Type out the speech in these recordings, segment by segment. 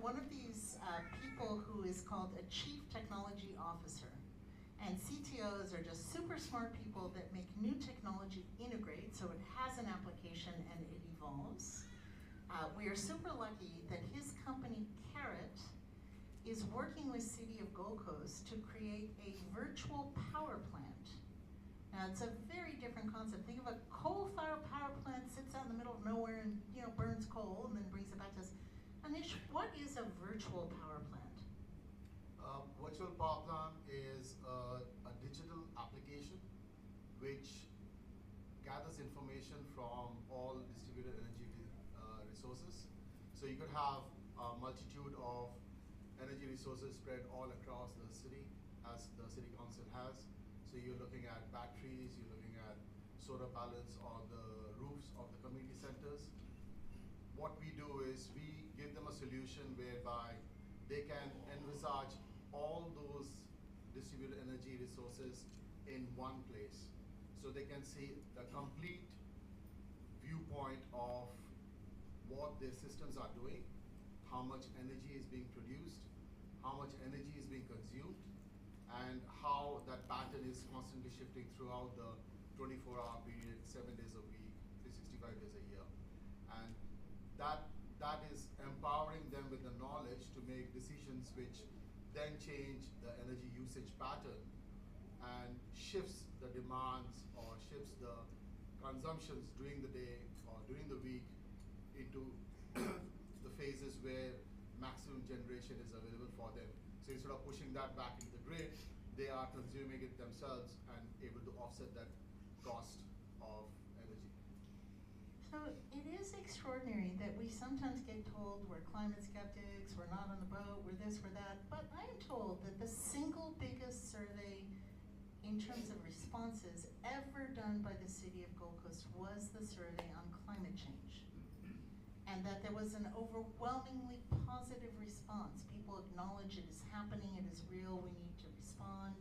one of these people who is called a Chief Technology Officer. And CTOs are just super smart people that make new technology integrate so it has an application and it evolves. We are super lucky that his company, Carrot, is working with City of Gold Coast to create a virtual power plant. Now, it's a very different concept. Think of a coal-fired power plant, sits out in the middle of nowhere and burns coal and then brings it back to us. Anish, what is a virtual power plant? Virtual power plant is a digital application which gathers information from all distributed energy resources. So you could have a multitude of energy resources spread all across the city, as the city council has. So you're looking at batteries, you're looking at solar panels on the roofs of the community centers. What we do is we give them a solution whereby they can envisage all those distributed energy resources in one place. So they can see the complete viewpoint of what their systems are doing, how much energy is being produced, how much energy is being consumed, and how that pattern is constantly shifting throughout the 24-hour period, 7 days a week, 365 days a year. And that is empowering them with the knowledge to make decisions which then change the energy usage pattern and shifts the demands or shifts the consumptions during the day or during the week into the phases where maximum generation is available for them. So instead of pushing that back into the grid, they are consuming it themselves and able to offset that cost of energy. So it is extraordinary that we sometimes get told we're climate skeptics, we're not on the boat, we're this, we're that, but I am told that the single biggest survey in terms of responses ever done by the City of Gold Coast was the survey on climate change. And that there was an overwhelmingly positive response. People acknowledge it is happening, it is real, we need to respond.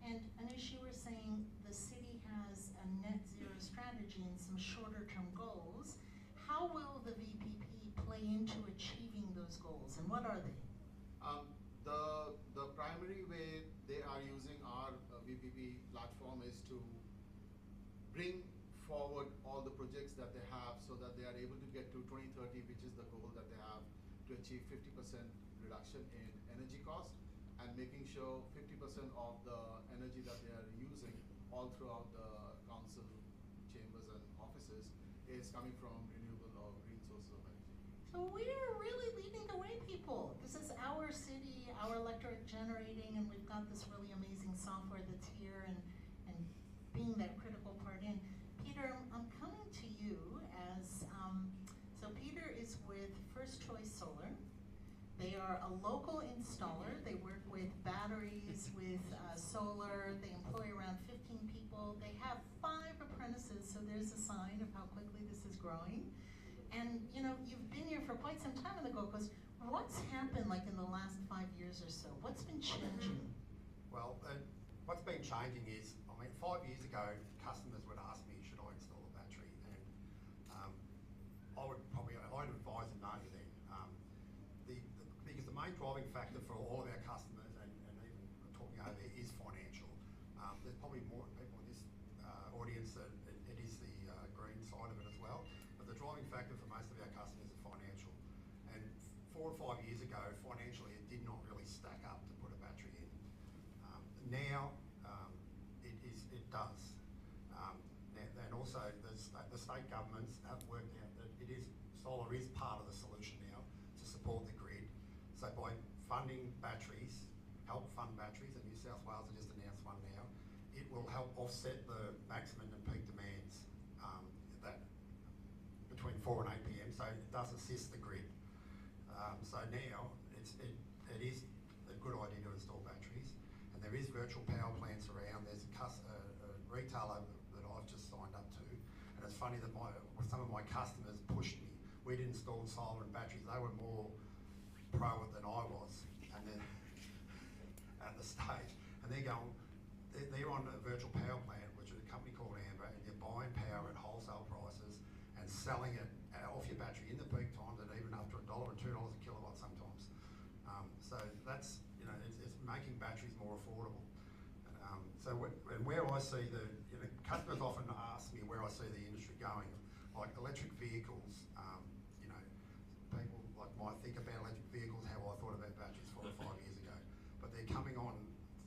And Anish, you were saying the city has a net zero strategy and some shorter term goals. How will the VPP play into achieving those goals, and what are they? The primary way they are using our VPP platform is to bring forward all the projects that they have so that they are able to get to 2030, which is the goal that they have to achieve 50% reduction in energy cost, and making sure 50% of the energy that they are using all throughout the council chambers and offices is coming from renewable or green sources of energy. So we're really leading the way, people. This is our city, our electorate generating, and we've got this really amazing software that's here and being that critical part in. Peter, I'm coming to you as, so Peter is with First Choice Solar. They are a local installer. They work with batteries, with solar. They employ around 15 people. They have 5 apprentices, so there's a sign of how quickly this is growing. And you've been here for quite some time in the Gold Coast. What's happened like in the last 5 years or so? What's been changing? Well, what's been changing is, 5 years ago, customers would ask me, should I install a battery? And I'd advise them no then. Because the main driving factor for all of our customers, and even talking over there, is financial. There's probably more people in this audience that it is the green side of it as well, but the driving factor for most of our customers is financial. And 4 or 5 years ago, financially, it did not really stack up to put a battery in. Now, it does. And also, the state governments have worked out that solar is part of the solution now to support the grid. So by funding batteries, help fund batteries, and New South Wales has just announced one now, it will help offset the maximum and peak demands that between 4 and 8 p.m. So it does assist the grid. So now it is a good idea to install batteries, and there is virtual power plants around. There's a retailer that I've just signed up to, and it's funny that some of my customers pushed me. We'd installed solar and batteries. They were more pro it than I was, and then at the stage, and they're on a virtual power plant, which is a company called Amber, and you're buying power at wholesale prices and selling it off your battery in the peak times at even up to $1 or $2 a kilowatt sometimes. So that's, you know, it's making batteries more affordable. And where I see customers often ask me where I see the industry going, like electric vehicles. You know, people might think about electric vehicles how I thought about batteries 4 or 5 years ago, but they're coming on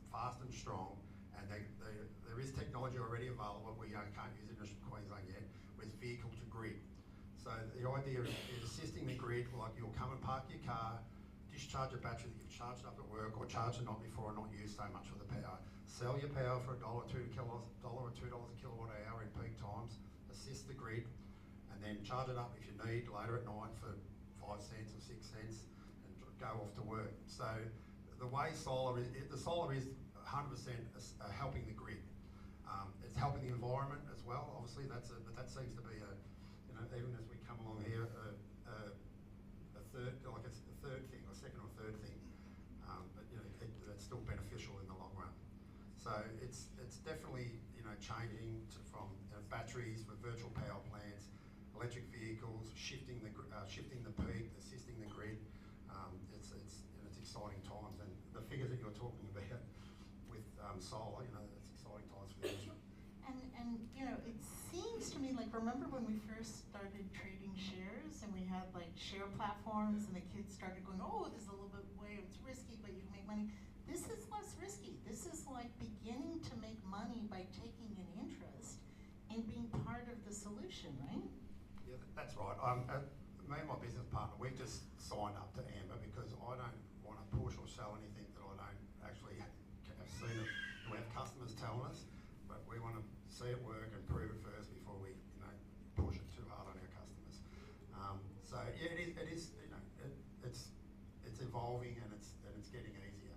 fast and strong, and there is technology already available. We can't use it in Queensland yet, with vehicle to grid. So the idea is assisting the grid, like you'll come and park your car, discharge a battery that you've charged up at work or charged the night before and not used so much of the power. Sell your power for $1 or $2 a kilowatt hour in peak times, assist the grid, and then charge it up if you need later at night for 5 cents or 6 cents and go off to work. So the way the solar is 100% helping the grid. It's helping the environment as well, obviously, but that seems to be even as we come along here, a third thing, or second or third thing, but it's still beneficial in the long run. So it's definitely changing from batteries for virtual power plants, electric vehicles, shifting the peak, assisting the grid. It's exciting times, and the figures that you're talking about with solar, it's exciting times for the industry. And it seems to me like, remember when we first started trading shares and we had like share platforms and the kids started going, oh, this is a little bit it's risky, but you can make money. This is less risky. This is like beginning to make money by taking an interest in being part of the solution, right? Yeah, that's right. Me and my business partner, we've just signed up to Amber because I don't want to push or sell anything that I don't actually have seen it. We have customers telling us, but we want to see it work and prove it first before we push it too hard on our customers. So yeah, it is it's evolving and it's getting easier.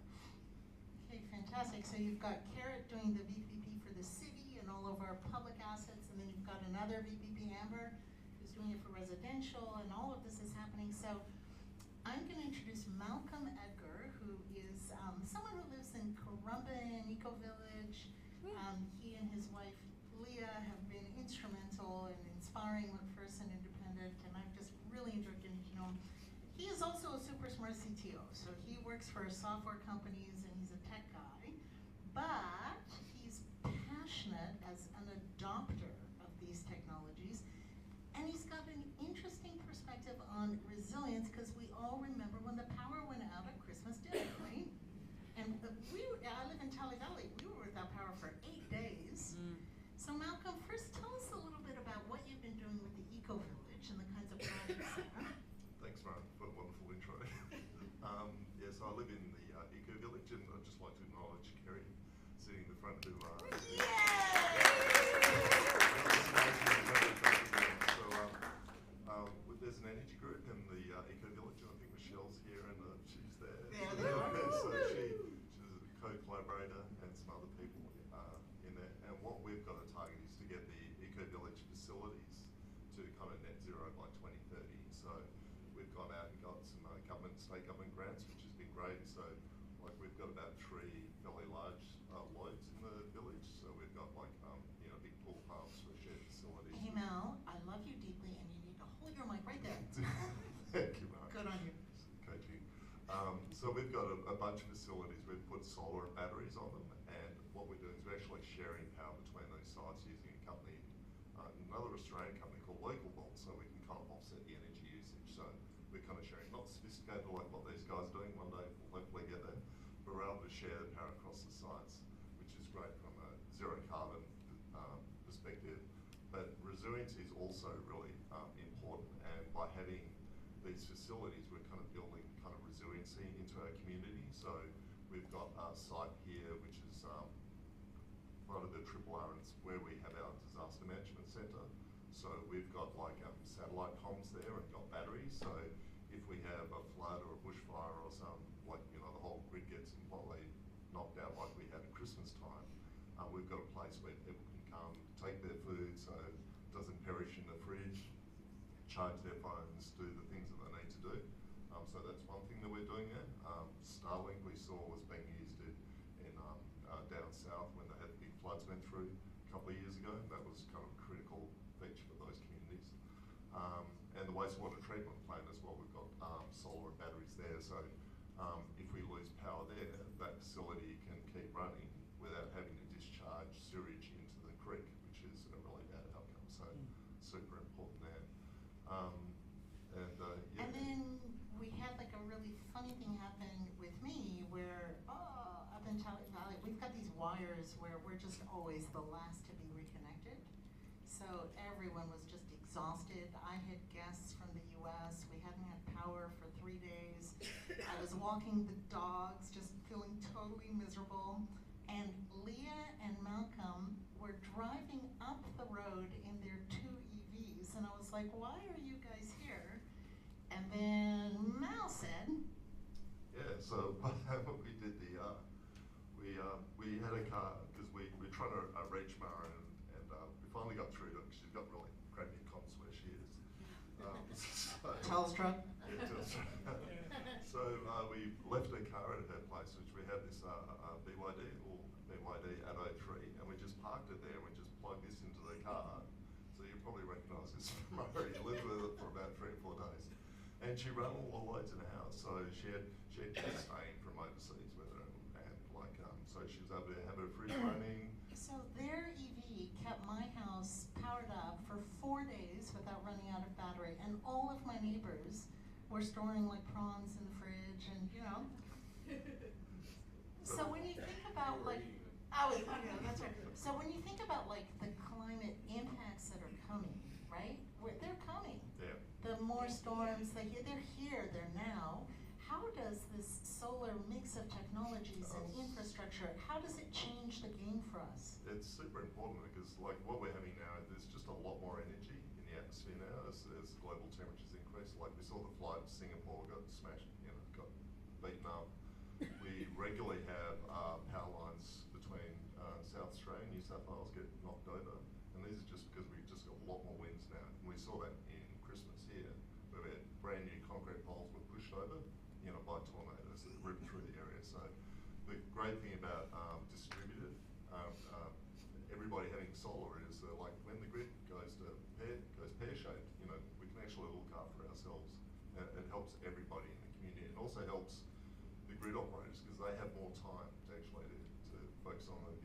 Okay, fantastic. So you've got Carrot doing the VPP for the city and all of our public assets, and then you've got another VPP, Amber, who's doing it for residential, and all of this is happening. So I'm going to introduce Malcolm Edgar, who is someone who lives in Currumbin Eco Village. He and his wife Leah have been instrumental in inspiring McPherson Independent, and I've just really enjoyed getting to know him. He is also a super smart CTO, so he works for software companies and he's a tech guy, but he's passionate as an adopter of these technologies, and he's got an interesting perspective on resilience, because we all remember when the power went out at Christmas dinner, right? And I live in Tally Valley. We were without power for 8 days. So Malcolm, first tell us a little bit about what you've been doing with the Eco Village and the kinds of projects there. Thanks, Maren, for a wonderful intro. So I live in the Eco Village, and I'd just like to acknowledge Kerry sitting in the front who there's an energy group in the Eco Village, and I think Michelle's here, and she's there. So she's a co-collaborator and some other people in there. And what we've got a target is to get the Eco Village facilities to kind of net zero by 2030. So we've gone out and got some state government grants, which has been great. So like we've got about 3 fairly large loads in the village. So we've got like big pool pumps for shared facilities. Hey Mel, I love you deeply, and you need to hold your mic right there. Thank you, Mark. Good on you. Coaching. So we've got a bunch of facilities. We've put solar and batteries on them, and what we're doing is we're actually sharing power between those sites using a company, another Australian company called Local Volt, so we can kind of offset the energy usage. So we're kind of sharing, not sophisticated like what these guys are doing. One day we'll hopefully get there, but we're able to share the power across the sites, which is great from a zero carbon perspective. But resiliency is also really important, and by having these facilities, we're kind of building kind of resiliency into our community. So we've got a site here, which is part of the RRR, and it's where we have our disaster management centre. So we've got like satellite comms there and got batteries. So if we have a flood or a bushfire or some, like, the whole grid gets completely knocked out like we had at Christmas time, we've got a place where people can come, take their food so it doesn't perish in the fridge, charge their phones, do the things that they need to do. So that's one thing that we're doing there. Starlink we saw was being used in down south when they had big floods went through a couple of years ago. That was kind of a critical feature for those communities. And the wastewater treatment plant as well, we've got solar and batteries there. So if we facility can keep running without having to discharge sewage into the creek, which is a really bad outcome. So super important there. Yeah. And then we had like a really funny thing happen with me where, up in Charlie Valley, we've got these wires where we're just always the last to be reconnected. So everyone was just exhausted. I had guests from the US. We hadn't had power for 3 days. I was walking the dogs, just feeling totally miserable. And Leah and Malcolm were driving up the road in their 2 EVs. And I was like, why are you guys here? And then Mal said, Yeah, so we did we had a car, because we're trying to reach Mara, and we finally got through to, she's got really crappy comms where she is. Telstra. Yeah, Telstra. So we left a car at her place, which we had this BYD Atto 3, and we just parked it there, and we just plugged this into the car. So you probably recognise this from Murray. You lived with it for about 3 or 4 days. And she ran all the way to the house, so she had kids staying from overseas with her, and so she was able to have her fridge running. So their EV kept my house powered up for 4 days without running out of battery, and all of my neighbors were storing like prawns in the fridge, and you know. So when you think about like, that's right. So when you think about like the climate impacts that are coming, right? They're coming. Yeah. The more storms, they're here, they're now. How does this solar mix of technologies and infrastructure, how does it change the game for us? It's super important because like what we're having now, there's just a lot more energy in the atmosphere now as global temperatures increase. Like we saw the flight to Singapore got smashed, got beaten up. We regularly have power lines between South Australia and New South Wales get knocked over. And these are just because we've just got a lot more winds now. And we saw that in Christmas here, where we had brand new concrete poles were pushed over, by tornadoes that ripped through the area. So the great thing about distributed, everybody having solar is like when the grid goes pear-shaped, we can actually look after ourselves. And it helps everybody in the community. It also helps the grid operators because they have more time to actually to focus on the